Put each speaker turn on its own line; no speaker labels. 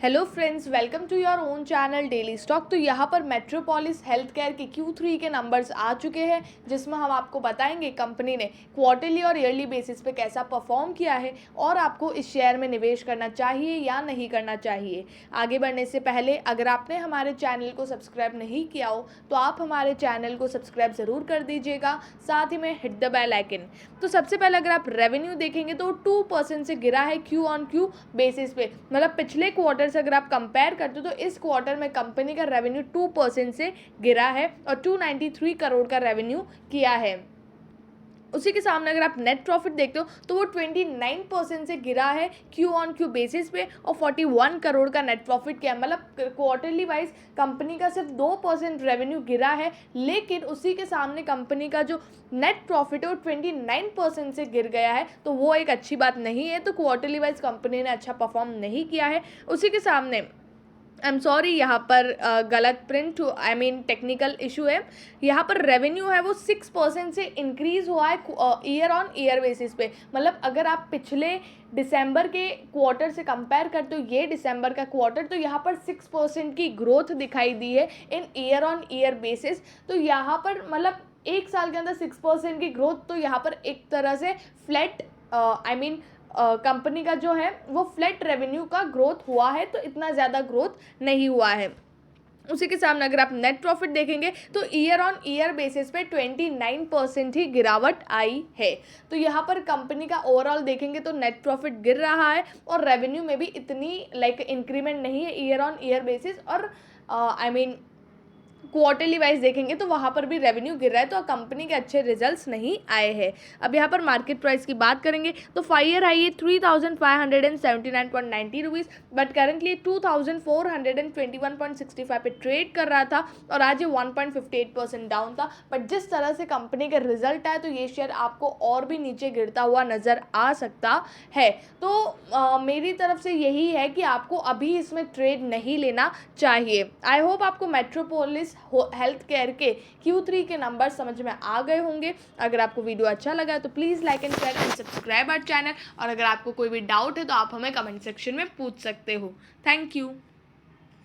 Hello friends, welcome to your own channel daily stock. तो यहाँ पर मेट्रोपोलिस हेल्थ केयर के Q3 के नंबर्स आ चुके हैं, जिसमें हम आपको बताएंगे कंपनी ने क्वार्टरली और ईयरली बेसिस पे कैसा परफॉर्म किया है और आपको इस शेयर में निवेश करना चाहिए या नहीं करना चाहिए। आगे बढ़ने से पहले अगर आपने हमारे चैनल को सब्सक्राइब नहीं किया हो तो आप हमारे चैनल को सब्सक्राइब ज़रूर कर दीजिएगा, साथ ही में हिट द बेल आइकन। तो सबसे पहले अगर आप रेवेन्यू देखेंगे तो 2% से गिरा है क्यू ऑन क्यू बेसिस पे, मतलब पिछले क्वार्टर से अगर आप कंपेयर करते हो तो इस क्वार्टर में कंपनी का रेवेन्यू 2% से गिरा है और 293 करोड़ का रेवेन्यू किया है। उसी के सामने अगर आप नेट प्रॉफिट देखते हो तो वो 29% से गिरा है क्यू ऑन क्यू बेसिस पे और 41 करोड़ का नेट प्रॉफिट किया। मतलब क्वार्टरली वाइज कंपनी का सिर्फ 2% रेवेन्यू गिरा है, लेकिन उसी के सामने कंपनी का जो नेट प्रॉफिट है वो 29% से गिर गया है, तो वो एक अच्छी बात नहीं है। तो क्वार्टरली वाइज कंपनी ने अच्छा परफॉर्म नहीं किया है। उसी के सामने आई एम सॉरी, यहाँ पर गलत print, I mean technical issue है। यहाँ पर रेवेन्यू है वो 6% से इंक्रीज़ हुआ है ईयर ऑन ईयर बेसिस पे। मतलब अगर आप पिछले दिसंबर के क्वार्टर से कंपेयर करते हो ये दिसंबर का क्वार्टर, तो यहाँ पर 6% की ग्रोथ दिखाई दी है इन ईयर ऑन ईयर बेसिस। तो यहाँ पर मतलब एक साल के अंदर 6% की ग्रोथ, तो यहाँ पर एक तरह से फ्लैट कंपनी का जो है वो फ्लैट रेवेन्यू का ग्रोथ हुआ है, तो इतना ज़्यादा ग्रोथ नहीं हुआ है। उसी के सामने अगर आप नेट प्रॉफिट देखेंगे तो ईयर ऑन ईयर बेसिस पे 29% ही गिरावट आई है। तो यहाँ पर कंपनी का ओवरऑल देखेंगे तो नेट प्रॉफिट गिर रहा है और रेवेन्यू में भी इतनी इंक्रीमेंट नहीं है ईयर ऑन ईयर बेसिस, और क्वार्टरली वाइज देखेंगे तो वहाँ पर भी रेवेन्यू गिर रहा है, तो कंपनी के अच्छे रिजल्ट्स नहीं आए हैं। अब यहाँ पर मार्केट प्राइस की बात करेंगे तो 5 ईयर हाई है 3579.90 रुपीज़, बट करेंटली 2421.65 पे ट्रेड कर रहा था और आज ये 1.58% डाउन था। बट जिस तरह से कंपनी के रिजल्ट आए तो ये शेयर आपको और भी नीचे गिरता हुआ नज़र आ सकता है। तो मेरी तरफ से यही है कि आपको अभी इसमें ट्रेड नहीं लेना चाहिए। आई होप आपको मेट्रोपोलिस हेल्थ केयर के Q3 के नंबर समझ में आ गए होंगे। अगर आपको वीडियो अच्छा लगा तो please like and share and subscribe our channel, और अगर आपको कोई भी डाउट है तो आप हमें कमेंट सेक्शन में पूछ सकते हो। Thank you.